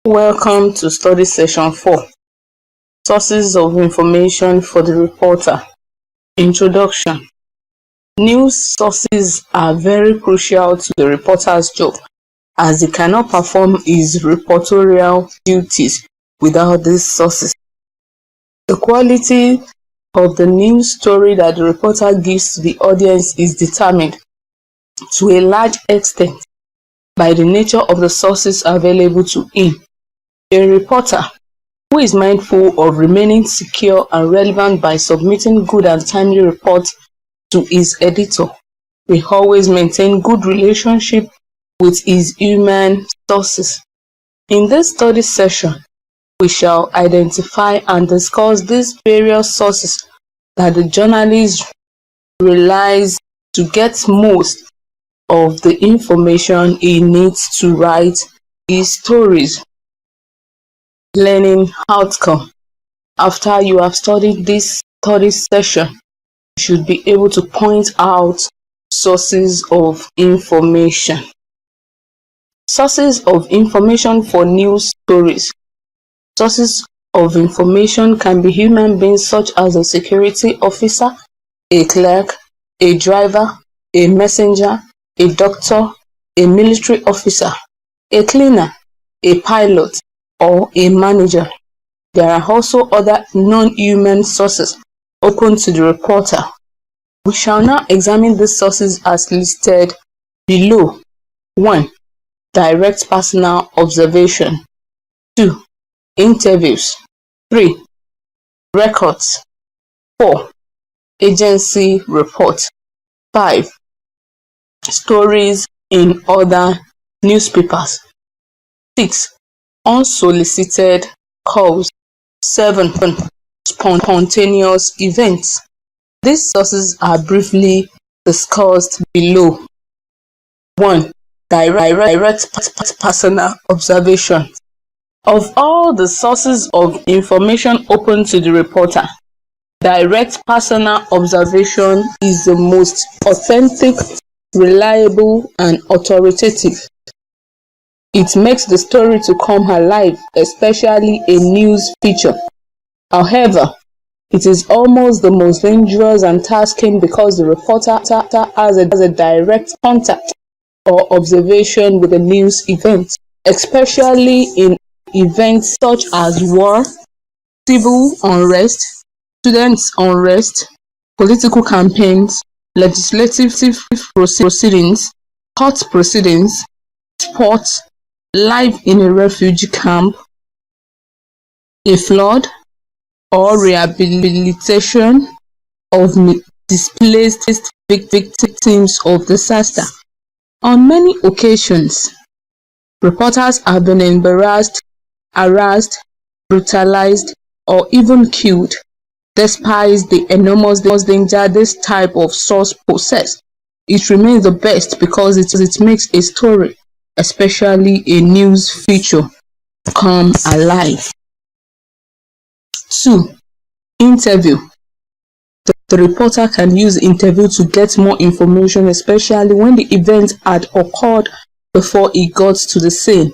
Welcome to study session 4, Sources of Information for the Reporter. Introduction. News sources are very crucial to the reporter's job, as he cannot perform his reportorial duties without these sources. The quality of the news story that the reporter gives to the audience is determined, to a large extent, by the nature of the sources available to him. A reporter who is mindful of remaining secure and relevant by submitting good and timely reports to his editor will always maintain good relationship with his human sources. In this study session, we shall identify and discuss these various sources that the journalist relies to get most of the information he needs to write his stories. Learning outcome. After you have studied this study session, you should be able to point out sources of information. Sources of information for news stories. Sources of information can be human beings such as a security officer, a clerk, a driver, a messenger, a doctor, a military officer, a cleaner, a pilot, or a manager. There are also other non-human sources open to the reporter. We shall now examine these sources as listed below. 1. Direct personal observation. 2. Interviews. 3. Records. 4. Agency report. 5. Stories in other newspapers. 6. Unsolicited calls. 7. Spontaneous events. These sources are briefly discussed below. 1. Direct personal observation. Of all the sources of information open to the reporter, direct personal observation is the most authentic, reliable, and authoritative. It makes the story to come alive, especially a news feature. However, it is almost the most dangerous and tasking because the reporter has a direct contact or observation with a news event, especially in events such as war, civil unrest, students' unrest, political campaigns, legislative proceedings, court proceedings, sports, life in a refugee camp, a flood, or rehabilitation of displaced victims of disaster. On many occasions, reporters have been embarrassed, harassed, brutalized, or even killed. Despite the enormous danger this type of source poses, it remains the best because it makes a story, especially a news feature, come alive. 2. Interview. The reporter can use interview to get more information, especially when the event had occurred before he got to the scene.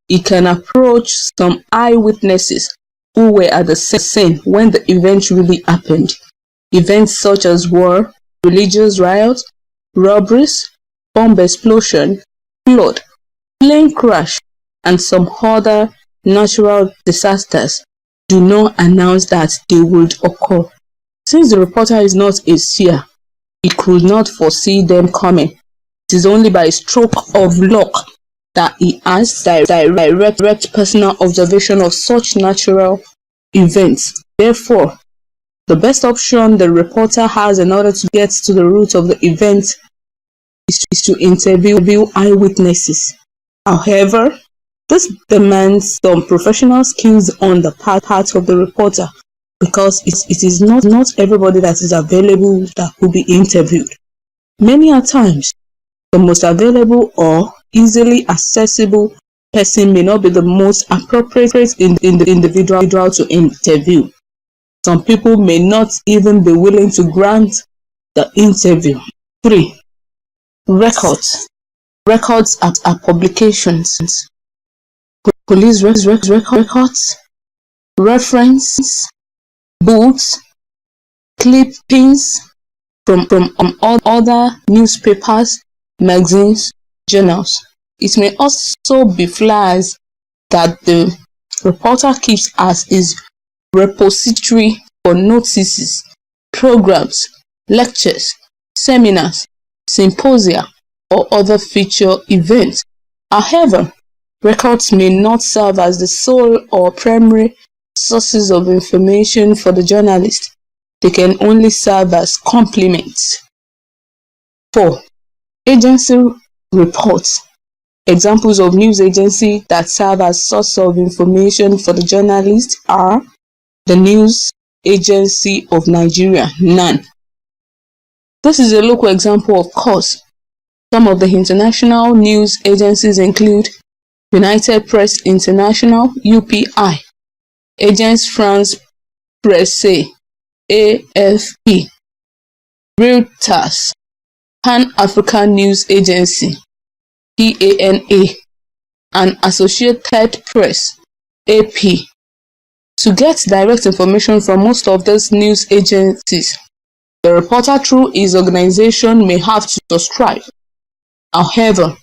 He can approach some eyewitnesses who were at the scene when the event really happened. Events such as war, religious riots, robberies, bomb explosion, flood, plane crash, and some other natural disasters do not announce that they would occur. Since the reporter is not a seer, he could not foresee them coming. It is only by a stroke of luck that he has direct personal observation of such natural events. Therefore, the best option the reporter has in order to get to the root of the event is to interview eyewitnesses. However, this demands some professional skills on the part of the reporter, because it is not everybody that is available that could be interviewed. Many a times, the most available or easily accessible person may not be the most appropriate individual to interview. Some people may not even be willing to grant the interview. 3. Records. Records are publications. police records, reference, books, clippings from other newspapers, magazines, journals. It may also be flyers that the reporter keeps as his repository for notices, programs, lectures, seminars, symposia, or other feature events. However, records may not serve as the sole or primary sources of information for the journalist. They can only serve as complements. 4. Agency reports. Examples of news agencies that serve as source of information for the journalist are the News Agency of Nigeria, NAN. This is a local example, of course. Some of the international news agencies include United Press International, UPI, Agence France Presse, AFP, Reuters, Pan-African News Agency, PANA, and Associated Press, AP. To get direct information from most of these news agencies, the reporter through his organization may have to subscribe. However,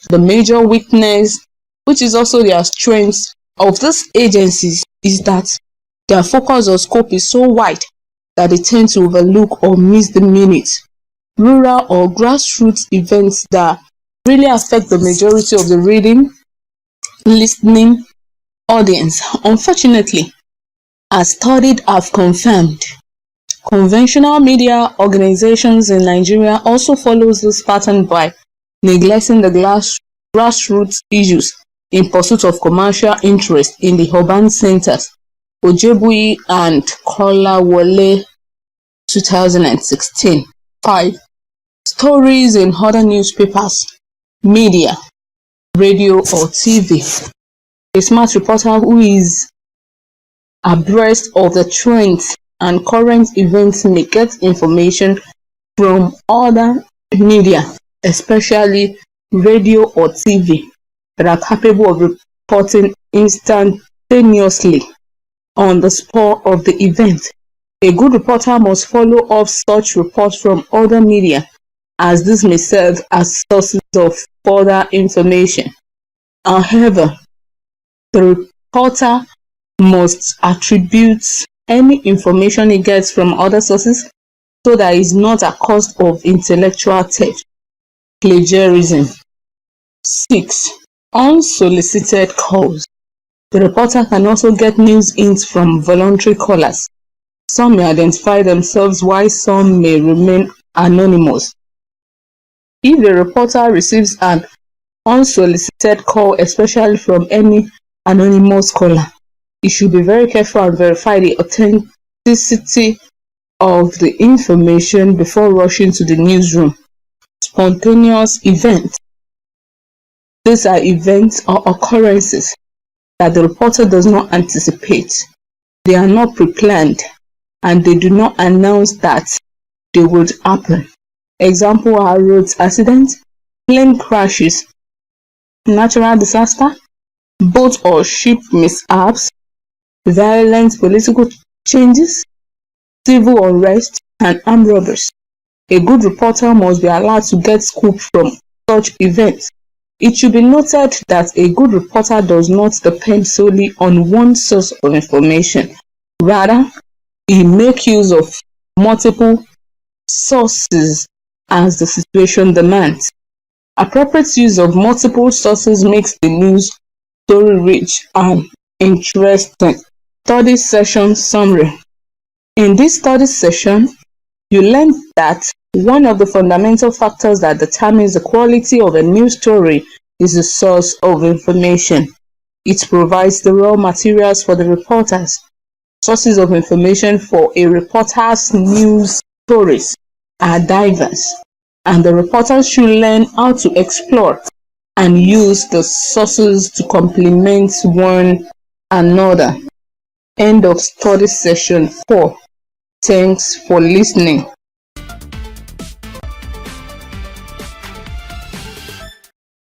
the major weakness, which is also their strength, of these agencies is that their focus or scope is so wide that they tend to overlook or miss the minute rural or grassroots events that really affect the majority of the reading, listening audience. Unfortunately, as studies have confirmed, conventional media organizations in Nigeria also follows this pattern by neglecting the grassroots issues in pursuit of commercial interest in the urban centers. Ojebuyi and Kolawole, 2016. 5. Stories in other newspapers, media, radio or TV. A smart reporter who is abreast of the trends and current events may get information from other media, especially radio or TV, that are capable of reporting instantaneously on the spot of the event. A good reporter must follow up such reports from other media, as this may serve as sources of further information. However, the reporter must attribute any information he gets from other sources so that it's not at cost of intellectual theft, plagiarism. 6. Unsolicited calls. The reporter can also get news hints from voluntary callers. Some may identify themselves while some may remain anonymous. If a reporter receives an unsolicited call, especially from any anonymous caller, he should be very careful and verify the authenticity of the information before rushing to the newsroom. Spontaneous events. These are events or occurrences that the reporter does not anticipate. They are not pre-planned and they do not announce that they would happen. Example are road accidents, plane crashes, natural disaster, boat or ship mishaps, violent political changes, civil unrest, and armed robberies. A good reporter must be allowed to get scoop from such events. It should be noted that a good reporter does not depend solely on one source of information. Rather, he makes use of multiple sources as the situation demands. Appropriate use of multiple sources makes the news story rich and interesting. Study session summary. In this study session, you learned that one of the fundamental factors that determines the quality of a news story is the source of information. It provides the raw materials for the reporters. Sources of information for a reporter's news stories are diverse, and the reporters should learn how to explore and use the sources to complement one another. End of study session 4. Thanks for listening.